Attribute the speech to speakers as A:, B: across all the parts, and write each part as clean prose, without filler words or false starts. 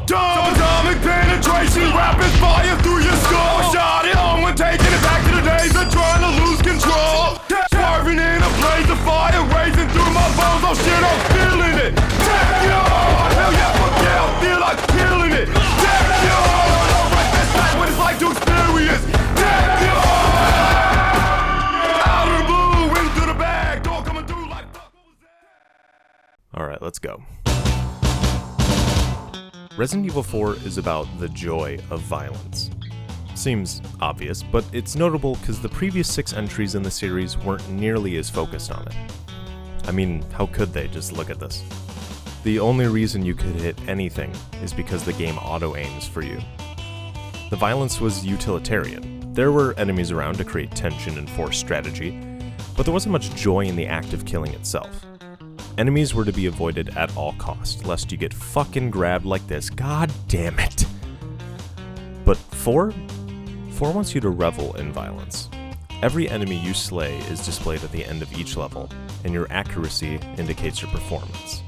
A: Atomic penetration, rapid fire through your skull. Shot it on when taking it back to the days of trying to lose control. Swerving in a blaze of fire, racing through my bones. Oh shit, I'm feeling it. Hell yeah, fuck yeah, I feel like killing it. Alright, that's not what it's like to experience. Out of the blue, into the bag, door coming through like fuck.
B: Alright, let's go. Resident Evil 4 is about the joy of violence. Seems obvious, but it's notable because the previous 6 entries in the series weren't nearly as focused on it. I mean, how could they? Just look at this. The only reason you could hit anything is because the game auto-aims for you. The violence was utilitarian. There were enemies around to create tension and force strategy, but there wasn't much joy in the act of killing itself. Enemies were to be avoided at all costs, lest you get fucking grabbed like this. God damn it. But 4 wants you to revel in violence. Every enemy you slay is displayed at the end of each level, and your accuracy indicates your performance.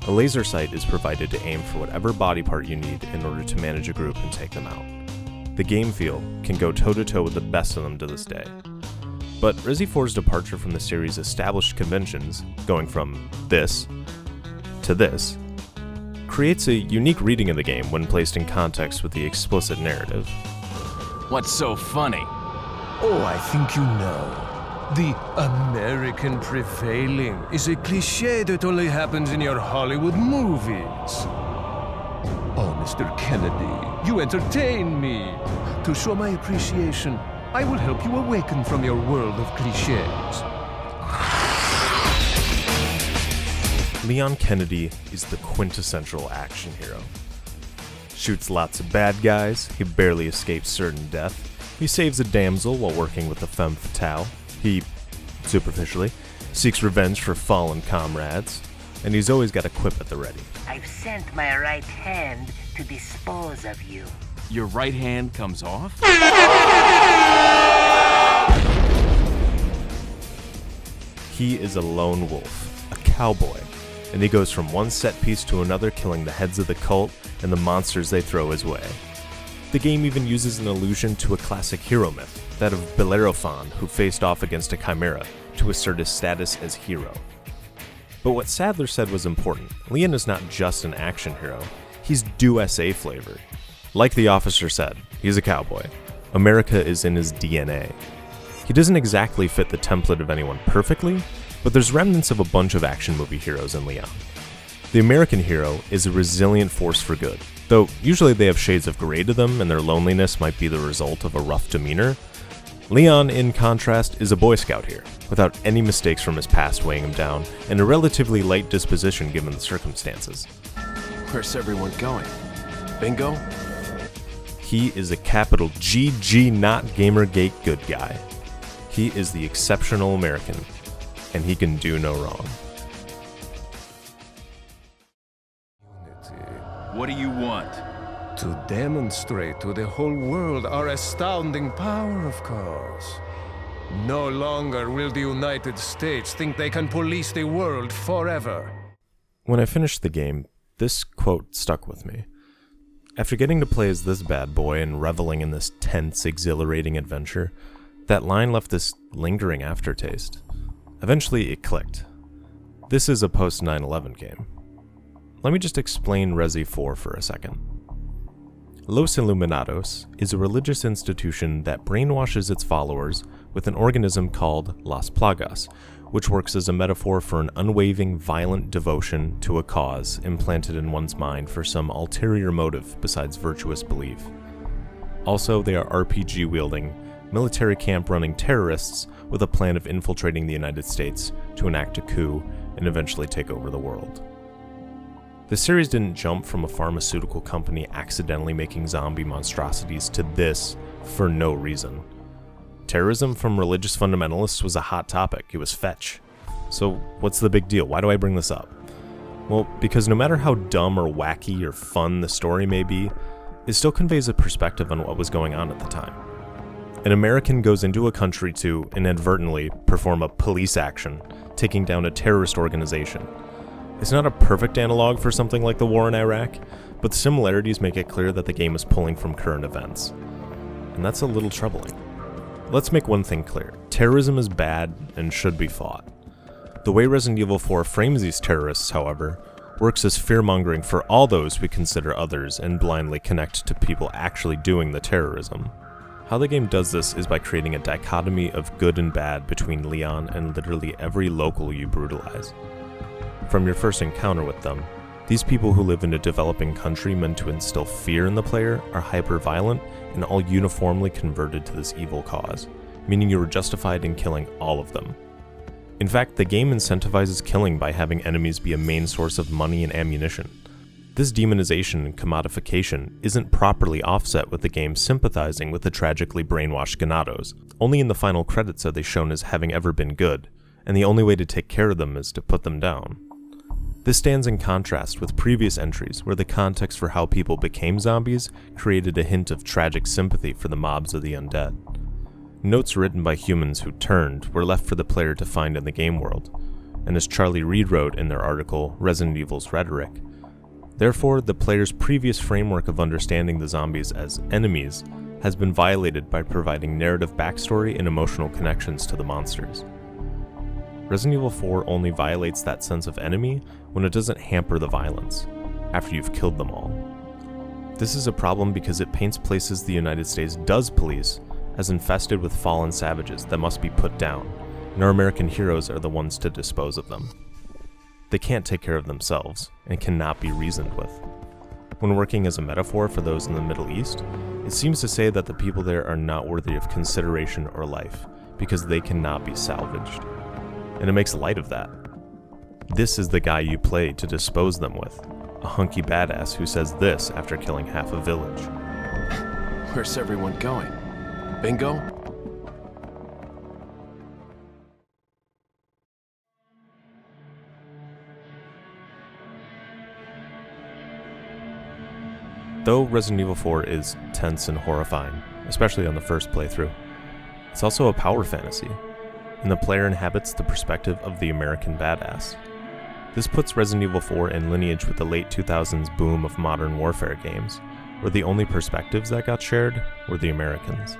B: A laser sight is provided to aim for whatever body part you need in order to manage a group and take them out. The game feel can go toe-to-toe with the best of them to this day. But Resi 4's departure from the series' established conventions, going from this to this, creates a unique reading of the game when placed in context with the explicit narrative.
C: What's so funny?
D: Oh, I think you know. The American prevailing is a cliché that only happens in your Hollywood movies. Oh, Mr. Kennedy, you entertain me. To show my appreciation, I will help you awaken from your world of clichés.
B: Leon Kennedy is the quintessential action hero. Shoots lots of bad guys, he barely escapes certain death, he saves a damsel while working with the femme fatale, he, superficially, seeks revenge for fallen comrades, and he's always got a quip at the ready.
E: I've sent my right hand to dispose of you.
C: Your right hand comes off?
B: He is a lone wolf, a cowboy, and he goes from one set piece to another, killing the heads of the cult and the monsters they throw his way. The game even uses an allusion to a classic hero myth, that of Bellerophon, who faced off against a chimera to assert his status as hero. But what Sadler said was important. Leon is not just an action hero, he's USA flavored. Like the officer said, he's a cowboy. America is in his DNA. He doesn't exactly fit the template of anyone perfectly, but there's remnants of a bunch of action movie heroes in Leon. The American hero is a resilient force for good, though usually they have shades of gray to them and their loneliness might be the result of a rough demeanor. Leon, in contrast, is a Boy Scout here, without any mistakes from his past weighing him down, and a relatively light disposition given the circumstances.
C: Where's everyone going? Bingo?
B: He is a capital GG not Gamergate good guy. He is the exceptional American, and he can do no wrong.
C: What do you want?
D: To demonstrate to the whole world our astounding power, of course. No longer will the United States think they can police the world forever.
B: When I finished the game, this quote stuck with me. After getting to play as this bad boy and reveling in this tense, exhilarating adventure, that line left this lingering aftertaste. Eventually, it clicked. This is a post-9/11 game. Let me just explain Resi 4 for a second. Los Illuminados is a religious institution that brainwashes its followers with an organism called Las Plagas, which works as a metaphor for an unwavering, violent devotion to a cause implanted in one's mind for some ulterior motive besides virtuous belief. Also, they are RPG-wielding, military camp-running terrorists with a plan of infiltrating the United States to enact a coup and eventually take over the world. The series didn't jump from a pharmaceutical company accidentally making zombie monstrosities to this for no reason. Terrorism from religious fundamentalists was a hot topic, it was fetch. So what's the big deal? Why do I bring this up? Well, because no matter how dumb or wacky or fun the story may be, it still conveys a perspective on what was going on at the time. An American goes into a country to inadvertently perform a police action, taking down a terrorist organization. It's not a perfect analog for something like the war in Iraq, but the similarities make it clear that the game is pulling from current events. And that's a little troubling. Let's make one thing clear. Terrorism is bad and should be fought. The way Resident Evil 4 frames these terrorists, however, works as fear-mongering for all those we consider others and blindly connect to people actually doing the terrorism. How the game does this is by creating a dichotomy of good and bad between Leon and literally every local you brutalize. From your first encounter with them, these people who live in a developing country meant to instill fear in the player are hyper-violent and all uniformly converted to this evil cause, meaning you are justified in killing all of them. In fact, the game incentivizes killing by having enemies be a main source of money and ammunition. This demonization and commodification isn't properly offset with the game sympathizing with the tragically brainwashed Ganados. Only in the final credits are they shown as having ever been good, and the only way to take care of them is to put them down. This stands in contrast with previous entries where the context for how people became zombies created a hint of tragic sympathy for the mobs of the undead. Notes written by humans who turned were left for the player to find in the game world, and as Charlie Reed wrote in their article, Resident Evil's Rhetoric, therefore, the player's previous framework of understanding the zombies as enemies has been violated by providing narrative backstory and emotional connections to the monsters. Resident Evil 4 only violates that sense of enemy when it doesn't hamper the violence, after you've killed them all. This is a problem because it paints places the United States does police as infested with fallen savages that must be put down, and our American heroes are the ones to dispose of them. They can't take care of themselves, and cannot be reasoned with. When working as a metaphor for those in the Middle East, it seems to say that the people there are not worthy of consideration or life, because they cannot be salvaged. And it makes light of that. This is the guy you play to dispose them with, a hunky badass who says this after killing half a village.
C: Where's everyone going? Bingo?
B: Though Resident Evil 4 is tense and horrifying, especially on the first playthrough, it's also a power fantasy, and the player inhabits the perspective of the American badass. This puts Resident Evil 4 in lineage with the late 2000s boom of modern warfare games, where the only perspectives that got shared were the Americans.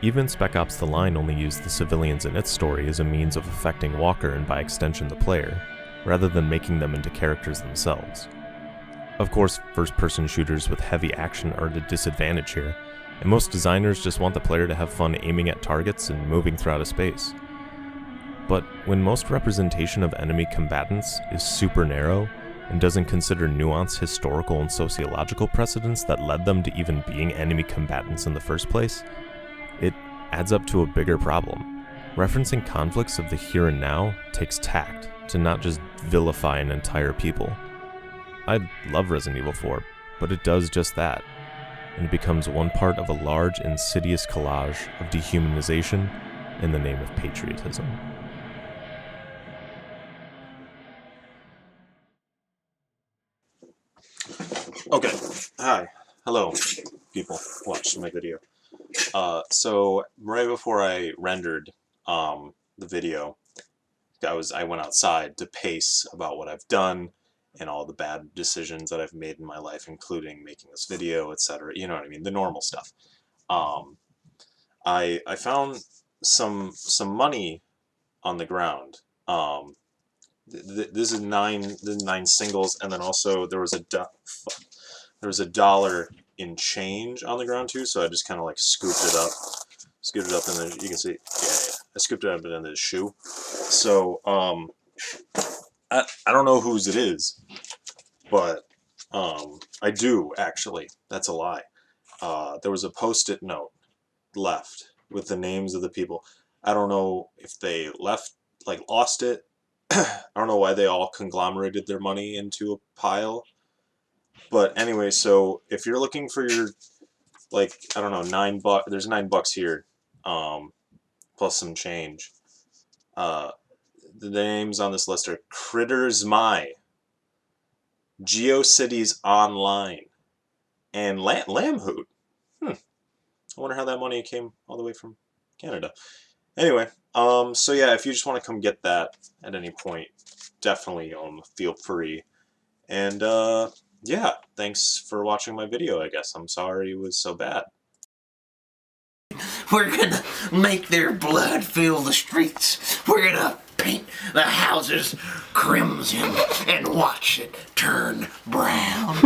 B: Even Spec Ops: The Line only used the civilians in its story as a means of affecting Walker and by extension the player, rather than making them into characters themselves. Of course, first-person shooters with heavy action are at a disadvantage here, and most designers just want the player to have fun aiming at targets and moving through outer space. But when most representation of enemy combatants is super narrow and doesn't consider nuanced historical and sociological precedents that led them to even being enemy combatants in the first place, it adds up to a bigger problem. Referencing conflicts of the here and now takes tact to not just vilify an entire people. I love Resident Evil 4, but it does just that, and it becomes one part of a large, insidious collage of dehumanization in the name of patriotism.
F: Okay, hi, hello, people watching my video. So right before I rendered the video, I went outside to pace about what I've done and all the bad decisions that I've made in my life, including making this video, etc. You know what I mean, the normal stuff. I found some money on the ground. This is nine singles, and then also there was a dollar in change on the ground too. So I just kind of like scooped it up, and then you can see, yeah, I scooped it up in the shoe. So I don't know whose it is, but I do actually. That's a lie. There was a post-it note left with the names of the people. I don't know if they lost it. I don't know why they all conglomerated their money into a pile. But anyway, so if you're looking for your, I don't know, $9, there's $9 here, plus some change. The names on this list are Critters My, GeoCities Online, and Lambhoot. I wonder how that money came all the way from Canada. Anyway, so yeah, if you just want to come get that at any point, definitely feel free. And yeah, thanks for watching my video, I guess. I'm sorry it was so bad.
G: We're gonna make their blood fill the streets. We're gonna paint the houses crimson and watch it turn brown.